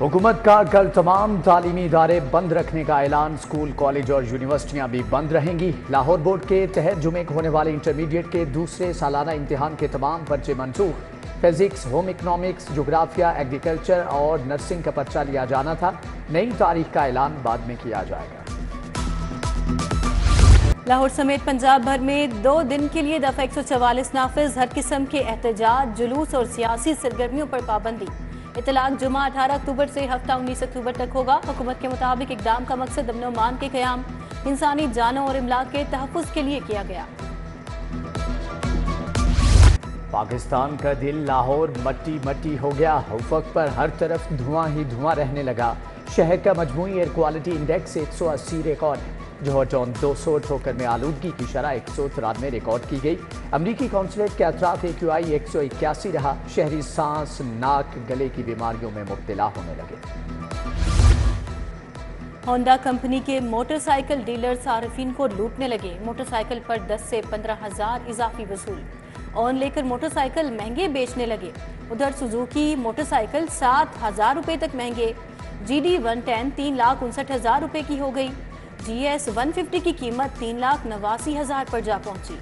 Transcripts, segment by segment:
हुकूमत का कल तमाम तालीमी इदारे बंद रखने का ऐलान। स्कूल, कॉलेज और यूनिवर्सिटियां भी बंद रहेंगी। लाहौर बोर्ड के तहत जुमे को होने वाले इंटरमीडिएट के दूसरे सालाना इम्तिहान के तमाम पर्चे मनसूख। फिजिक्स, होम इकनॉमिक्स, जोग्राफिया, एग्रीकल्चर और नर्सिंग का पर्चा लिया जाना था। नई तारीख का ऐलान बाद में किया जाएगा। लाहौर समेत पंजाब भर में 2 दिन के लिए दफा 144 नाफिज। हर किस्म के एहतजाज, जुलूस और सियासी सरगर्मियों पर पाबंदी। इतलाक जुमा 18 अक्टूबर से हफ्ता 19 अक्टूबर तक होगा। हुकूमत के मुताबिक इक़दाम का मकसद अमन अमान के क़याम, इंसानी जानों और इमलाक के तहफ़्फ़ुज़ के लिए किया गया। पाकिस्तान का दिल लाहौर मट्टी मट्टी हो गया। उफ़क़ पर हर तरफ धुआं ही धुआं रहने लगा। शहर का मजमूई एयर क्वालिटी इंडेक्स 180 रिकॉर्ड है। जोहर टाउन 200, ठोकर में आलूदगी की शरह 193 रिकॉर्ड की गई। अमरीकी कौंसलेट के अतराफ AQI 181 रहा। शहरी सांस, नाक, गले की बीमारियों में मुब्तला होने लगे। होंडा कंपनी के मोटरसाइकिल डीलर सार्फिन को लूटने लगे। मोटरसाइकिल पर 10 से 15,000 इजाफी वसूल। ऑन लेकर मोटरसाइकिल महंगे बेचने लगे। उधर सुजुकी मोटरसाइकिल 7,000 रुपए तक महंगे। GD 110 3,59,000 रुपए की हो गई। GS 150 की कीमत 3,89,000 पर जा पहुंची।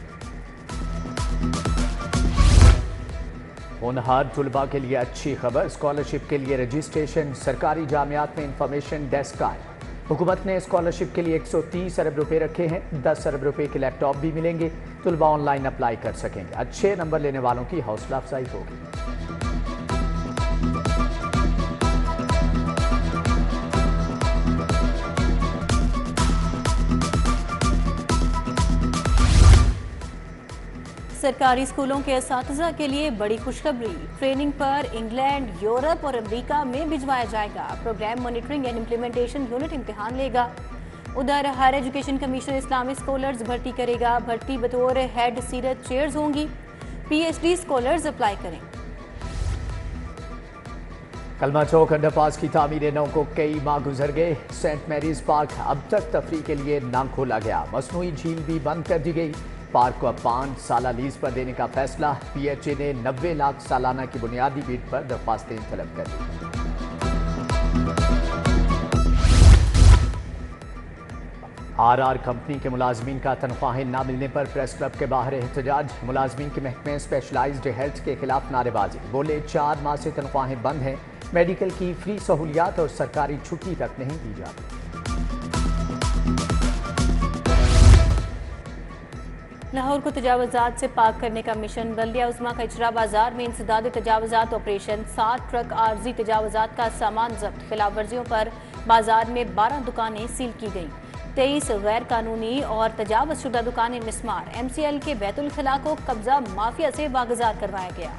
होनहार तुलबा के लिए अच्छी खबर। स्कॉलरशिप के लिए रजिस्ट्रेशन। सरकारी जामियात में इंफॉर्मेशन डेस्क आए। हुकूमत ने स्कॉलरशिप के लिए 130 अरब रुपए रखे हैं। 10 अरब रुपए के लैपटॉप भी मिलेंगे। तुलबा ऑनलाइन अप्लाई कर सकेंगे। अच्छे नंबर लेने वालों की हौसला अफजाई होगी। सरकारी स्कूलों के असातिज़ा के लिए बड़ी खुशखबरी। ट्रेनिंग पर इंग्लैंड, यूरोप और अमेरिका में भिजवाया जाएगा। Program monitoring and implementation unit इम्तिहान लेगा। उधर higher education commission Islamic scholars भर्ती करेगा। भर्ती बतौर हेड सीरत चेयर्स होंगी। PhD स्कॉलर्स अप्लाई करें। कलमा चौक अंडरपास की तामीर नौ को कई माह गुजर गए। सेंट मैरीज पार्क अब तक तफरी के लिए ना खोला गया। मसनूई झील भी बंद कर दी गई। पार्क को 5 साला लीज पर देने का फैसला। PHA ने 90 लाख सालाना की बुनियादी बीट पर दरख्वास्तें तलब कर दी। RR कंपनी के मुलाजमीन का तनख्वाहें न मिलने पर प्रेस क्लब के बाहर एहतजाज। मुलाजमीन के महकमे स्पेशलाइज्ड हेल्थ के खिलाफ नारेबाजी। बोले 4 माह से तनख्वाहें बंद हैं। मेडिकल की फ्री सहूलियात और सरकारी छुट्टी तक नहीं दी जाती। लाहौर को तजावुजात से पाक करने का मिशन। बल्दिया उस्मा का इजरा बाजार में इंसदाद तजावुजात ऑपरेशन। 7 ट्रक आर्जी तजावुजात का सामान जब्त। खिलाफ वर्जियों पर बाजार में 12 दुकानें सील की गईं। 23 गैर कानूनी और तजावुज शुदा दुकानें मिसमार। MCL के बैतुल खला को कब्जा माफिया से वागजार करवाया गया।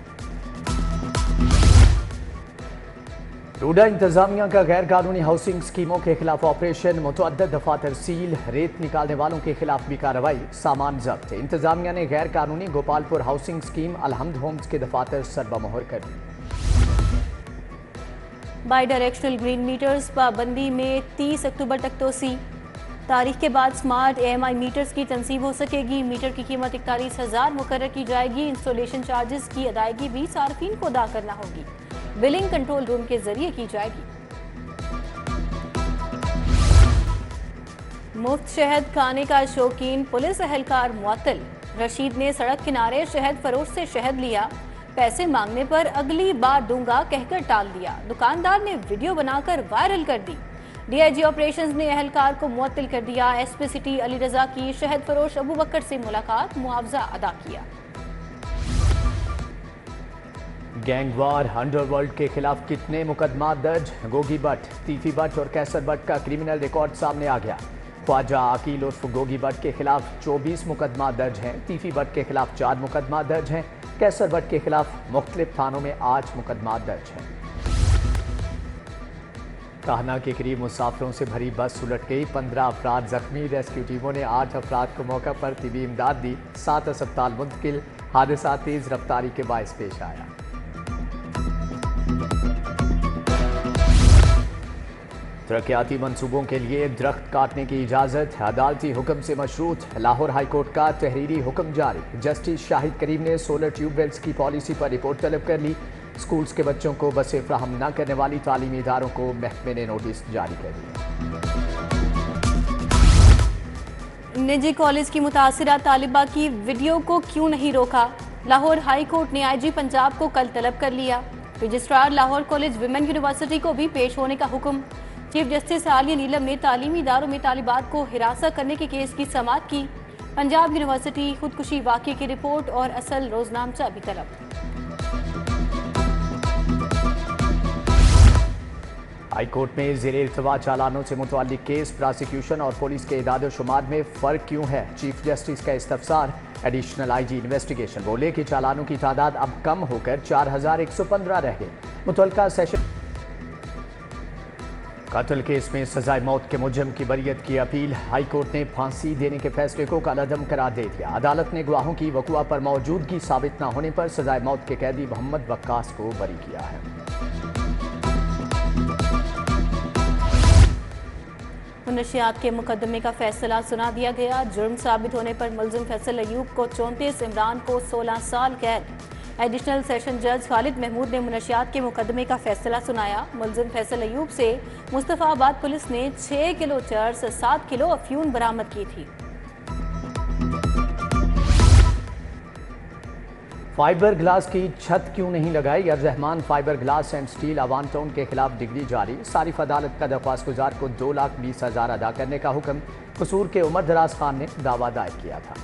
रूडा इंतजामिया का गैर कानूनी हाउसिंग स्कीमों के खिलाफ ऑपरेशन। मुतअद्दिद दफातर सील। रेत निकालने वालों के खिलाफ भी कार्रवाई। सामान जब्त। इंतजामिया ने गैर कानूनी गोपालपुर हाउसिंग स्कीम अलहमद होम्स के दफातर सरबमोहर कर दी। बाई डायरेक्शनल ग्रीन मीटर्स पाबंदी में 30 अक्टूबर तक तोसी। तारीख के बाद स्मार्ट AMI मीटर्स की तनसीब हो सकेगी। मीटर की कीमत 41,000 मुकर्रर की जाएगी। इंस्टॉलेशन चार्जेस की अदायगी भी सार्फिन को अदा करना होगी। बिलिंग कंट्रोल रूम के जरिए की जाएगी। मुफ्त शहद खाने का शौकीन पुलिस एहलकार मुअत्तल। रशीद ने सड़क किनारे शहद फरोश से शहद लिया। पैसे मांगने पर अगली बार दूंगा कहकर टाल दिया। दुकानदार ने वीडियो बनाकर वायरल कर दी। DIG ऑपरेशंस ने एहलकार को मुअत्तल कर दिया। SP सिटी अली रजा की शहद फरोश अबू बकर से मुलाकात, मुआवजा अदा किया। गैंगवार अंडरवर्ल्ड के खिलाफ कितने मुकदमा दर्ज। गोगी भट्ट, तीफी भट्ट और कैसर भट्ट का क्रिमिनल रिकॉर्ड सामने आ गया। ख्वाजा अकील उर्फ गोगी भट्ट के खिलाफ 24 मुकदमा दर्ज हैं। तीफी भट्ट के खिलाफ 4 मुकदमा दर्ज हैं। कैसर भट्ट के खिलाफ मुख्तलिफ थानों में 8 मुकदमा दर्ज हैं। काहना के करीब मुसाफिरों से भरी बस उलट गई। 15 अफराद जख्मी। रेस्क्यू टीमों ने 8 अफराद को मौका पर तिबी इमदाद दी। 7 अस्पताल मुंतकिल। हादसा तेज रफ्तारी के बायस पेश आया। तरक्याती मंसूबों के लिए दरख्त काटने की इजाज़त। अदालती हुक्म से मशरूत। लाहौर हाई कोर्ट का तहरीरी हुक्म जारी। जस्टिस शाहिद करीम ने सोलर ट्यूबवेल्स की पॉलिसी पर रिपोर्ट तलब कर ली। स्कूल्स के बच्चों को बसें फराहम न करने वाली तालीमी इदारों को महकमे ने नोटिस जारी कर दिया। निजी कॉलेज की मुतासिरा तालिबा की वीडियो को क्यों नहीं रोका? लाहौर हाई कोर्ट ने IG पंजाब को कल तलब कर लिया। Registrar Lahore college women university को भी पेश होने का हुक्म। चीफ जस्टिस आलिया नीलम ने तालीमी इदारों में तालिबात को हिरासत करने के केस की समाअत की। पंजाब यूनिवर्सिटी खुदकुशी वाक़े की रिपोर्ट और असल रोजनामचा भी तलब। हाई कोर्ट में ज़ेर-ए-इल्तवा चालानों से मुतअल्लिक केस, प्रोसिक्यूशन और पुलिस के इदाद-ओ-शुमार में फ़र्क क्यों है? चीफ जस्टिस का इस्तफसार। एडिशनल IG इन्वेस्टिगेशन बोले कि चालानों की तादाद अब कम होकर 4115 रह गई। मुतल्लिका सेशन कत्ल केस में सजाए मौत के मुजरिम की बरीयत की अपील। हाई कोर्ट ने फांसी देने के फैसले को कलअदम करार दे दिया। अदालत ने गवाहों की वक़ुआ पर मौजूदगी साबित न होने पर सजाए मौत के कैदी मोहम्मद वक्कास को बरी किया है। नशियात के मुकदमे का फैसला सुना दिया गया। जुर्म साबित होने पर मुलजिम फैसल अयूब को 34, इमरान को 16 साल कैद। एडिशनल सेशन जज खालिद महमूद ने मुनशियात के मुकदमे का फैसला सुनाया। मुलजिम फैसल अयूब से मुस्तफाबाद पुलिस ने 6 किलो चर्स, 7 किलो अफ्यून बरामद की थी। फाइबर ग्लास की छत क्यों नहीं लगाई? अर्जरहमान fibre glass and steel Awan town के खिलाफ डिग्री जारी। सारिफ अदालत का दरख्वास्त गुजार को 2,20,000 अदा करने का हुक्म। कसूर के उमर दराज खान ने दावा दायर किया था।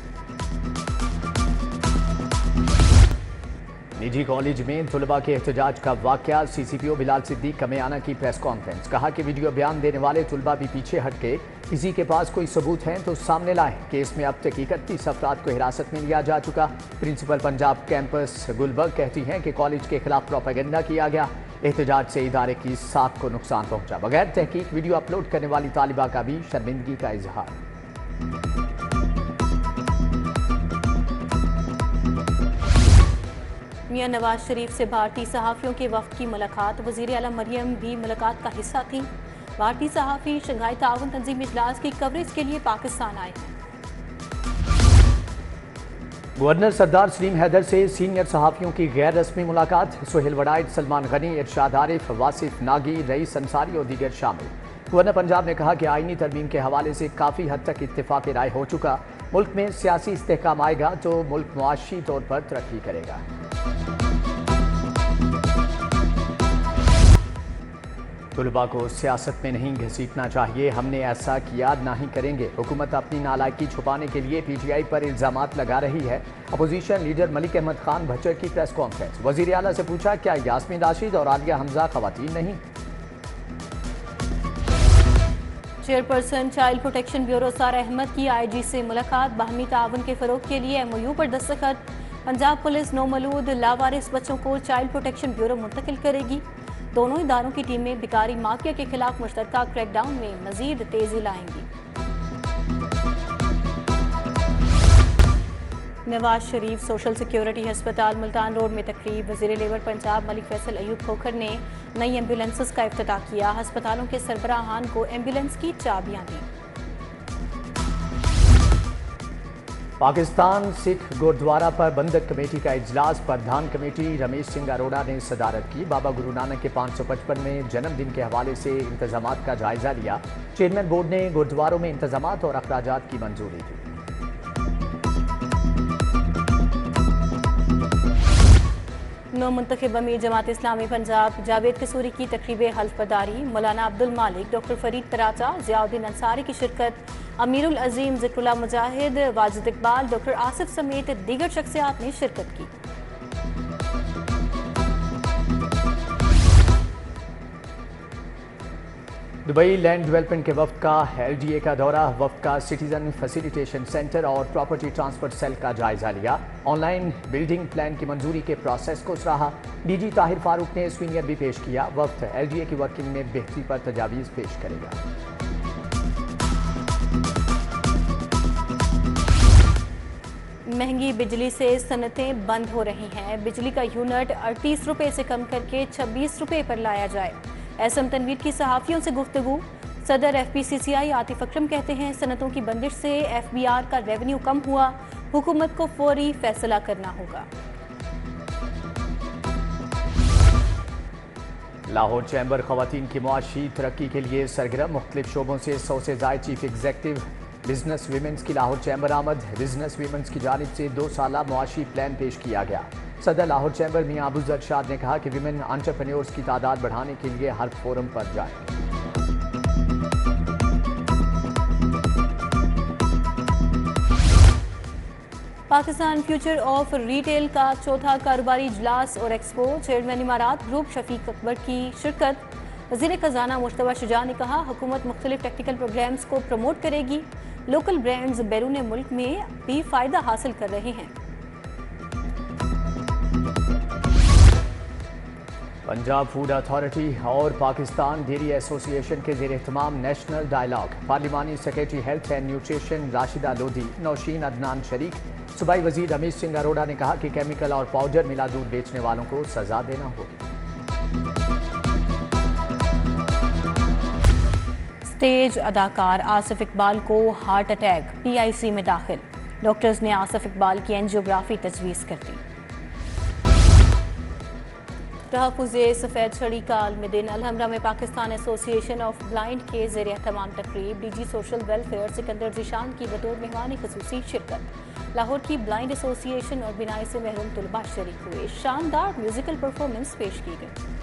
निजी कॉलेज में तुलबा के एहतजाज का वाकया। CCPO बिलाल सिद्दीक कमेयाना की प्रेस कॉन्फ्रेंस। कहा कि वीडियो बयान देने वाले तुलबा भी पीछे हट के किसी के पास कोई सबूत हैं तो सामने लाएं। केस में अब तक 31 अफराद को हिरासत में लिया जा चुका। प्रिंसिपल पंजाब कैंपस गुलबर्ग कहती हैं कि कॉलेज के खिलाफ प्रोपेगेंडा किया गया। एहतजाज से इदारे की साख को नुकसान पहुंचा। बगैर तहकीक वीडियो अपलोड करने वाली तालिबा का भी शर्मिंदगी का इजहार। मियां नवाज शरीफ से भारतीय सहाफ़ियों के वफ़द की मुलाकात। वज़ीर आला मरियम भी मुलाकात का हिस्सा थी। भारतीय सहाफ़ी शंघाई ताउन तंजीम इजलास की कवरेज के लिए पाकिस्तान आए हैं। गवर्नर सरदार सलीम हैदर से सीनियर सहाफ़ियों की गैर रस्मी मुलाकात। सुहेल वड़ाइच, सलमान गनी, इरशाद आरिफ, वासिफ नागी, रईस अंसारी और दीगर शामिल। गवर्नर पंजाब ने कहा कि आईनी तरमीम के हवाले से काफ़ी हद तक इत्तेफाक राय हो चुका। मुल्क में सियासी इस्तेहकाम आएगा तो मुल्क मुआशी तौर पर तरक्की करेगा। तुलबा को सियासत में नहीं घसीटना चाहिए, हमने ऐसा किया ना ही करेंगे। हुकूमत अपनी नालायकी छुपाने के लिए PTI पर इल्जामात लगा रही है। अपोजिशन लीडर मलिक अहमद खान भच्चर की प्रेस कॉन्फ्रेंस। वजीर आला से पूछा, क्या यास्मीन राशिद और आलिया हमजा खवातीन नहीं? चेयरपर्सन चाइल्ड प्रोटेक्शन ब्यूरो सारा अहमद की IG से मुलाकात। बाहमी ताउन के फरोग के लिए MOU पर दस्तखत। पंजाब पुलिस नौमलूद लावारिस बच्चों को चाइल्ड प्रोटेक्शन ब्यूरो मुंतकिल करेगी। दोनों इदारों की टीमें बिकारी माफिया के खिलाफ मुश्तरका क्रैकडाउन में मजीद तेजी लाएंगी। नवाज शरीफ सोशल सिक्योरिटी अस्पताल मुल्तान रोड में तकरीब। वज़ीर लेबर पंजाब मलिक फैसल अयूब खोखर ने नई एम्बुलेंसेस का इफ्तिताह किया। अस्पतालों के सरबराहान को एम्बुलेंस की चाबियां दी। पाकिस्तान सिख गुरुद्वारा प्रबंधक कमेटी का इजलास। प्रधान कमेटी रमेश सिंह अरोड़ा ने सदारत की। बाबा गुरु नानक के 555वें जन्मदिन के हवाले से इंतजामात का जायजा लिया। चेयरमैन बोर्ड ने गुरुद्वारों में इंतजामात और अखराजात की मंजूरी दी। नौ मुंतखब अमीर जमात इस्लामी पंजाब जावेद कसूरी की तकरीब हल्फ बर्दारी। मौलाना अब्दुल मालिक, डॉक्टर फरीद पराचा, ज़ियाउद्दीन अंसारी की शिरकत। अमीरुल अजीम, ज़िक्रुल्लाह मुजाहिद, वाजिद इकबाल, डॉक्टर आसिफ समेत दीगर शख्सियात ने शिरकत की। दुबई लैंड डेवलपमेंट के वफ्द का LDA का दौरा। वफ्द का सिटीजन फैसिलिटेशन सेंटर और प्रॉपर्टी ट्रांसफर सेल का जायजा लिया। ऑनलाइन बिल्डिंग प्लान की मंजूरी के प्रोसेस को सराहा। DG ताहिर फारूक ने स्वीनियर भी पेश किया। वफ्द LDA की वर्किंग में बेहतरी पर तजावीज़ पेश करेगा। महंगी बिजली से सनतें बंद हो रही हैं। बिजली का यूनिट 38 रुपये से कम करके 26 रुपये पर लाया जाए। SM तनवीर की सहाफ़ियों से गुफ्तगू। सदर FPCCI आतिफ अकरम कहते हैं सनतों की बंदिश से FBR का रेवेन्यू कम हुआ। हुकूमत को फौरी फैसला करना होगा। لاہور چیمبر خواتین کی معاشی ترقی کے لیے سرگرم، مختلف شعبوں سے 100 سے زائد چیف ایگزیکٹو بزنس ویمنز کی لاہور چیمبر آمد۔ بزنس ویمنز کی جانب سے 2 سالہ معاشی پلان پیش کیا گیا۔ صدر لاہور چیمبر میاں ابو ذر شاد نے کہا کہ ویمن انٹرپرینیورز کی تعداد بڑھانے کے لیے ہر فورم پر جائیں۔ پاکستان فیوچر آف ریٹیل کا چوتھا کاروباری اجلاس اور ایکسپو، چیئرمین امارات گروپ شفیق اکبر کی شرکت۔ وزیر خزانہ مشتبہ شجاع نے کہا حکومت مختلف ٹیکنیکل پروگرامز کو پروموٹ کرے گی، لوکل برانڈز بیرون ملک میں بھی فائدہ حاصل کر رہے ہیں۔ پنجاب فوڈ اتھارٹی اور پاکستان ڈیری ایسوسی ایشن کے زیر اہتمام نیشنل ڈائیلاگ، پارلیمانی سیکریٹری ہیلتھ اینڈ نیوٹریشن راشدہ لودھی، نوشین عدنان شریک۔ صوبائی وزیر امیت سنگھ اروڑا نے کہا کہ کیمیکل اور پاؤڈر ملا دودھ بیچنے والوں کو سزا دینا ہوگی۔ اسٹیج اداکار آصف اقبال کو ہارٹ اٹیک، پی آئی سی میں داخل، ڈاکٹرز نے آصف اقبال کی اینجیوگرافی تجویز کر دی۔ تحفظ سفید چھڑی کا عالمی دن، الحمرہ میں پاکستان ایسوسی ایشن آف بلائنڈ کے زیر اہتمام تقریب، D G social welfare Sikandar Zeeshan کی بطور مہمان خصوصی شرکت۔ لاہور کی بلائنڈ ایسوسی ایشن اور بینائی سے محروم طلباء شریک ہوئے، شاندار میوزیکل پرفارمنس پیش کی گئی۔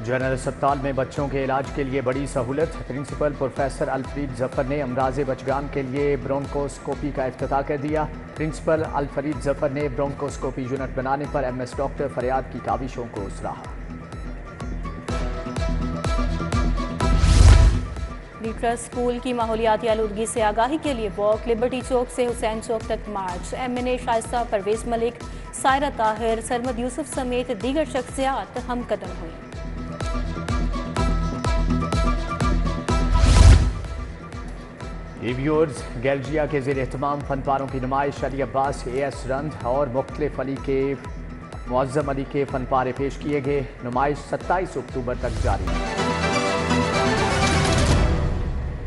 جنرل اسپتال میں بچوں کے علاج کے لیے بڑی سہولت، پرنسپل پروفیسر الفرید ظفر نے امراض بچگان کے لیے برونکوسکوپی کا افتتاح کر دیا۔ پرنسپل الفرید ظفر نے برونکوسکوپی یونٹ بنانے پر ایم ایس ڈاکٹر فریاد کی کاوشوں کو سراہا۔ لیٹرس اسکول کی ماحولیاتی آلودگی سے آگاہی کے لیے واک، لبرٹی چوک سے حسین چوک تک مارچ، ایم این اے شائستہ، پرویز ملک، سائرہ طاہر، سرمد یوسف سمیت دیگر شخصیات ہم قدم ہوئیں۔ ریویورز گیلریا کے زیر اہتمام فن پاروں کی نمائش، علی عباس، اے ایس رند اور مختلف معظم علی کے فن پارے پیش کیے گئے۔ نمائش 27 اکتوبر تک جاری ہے۔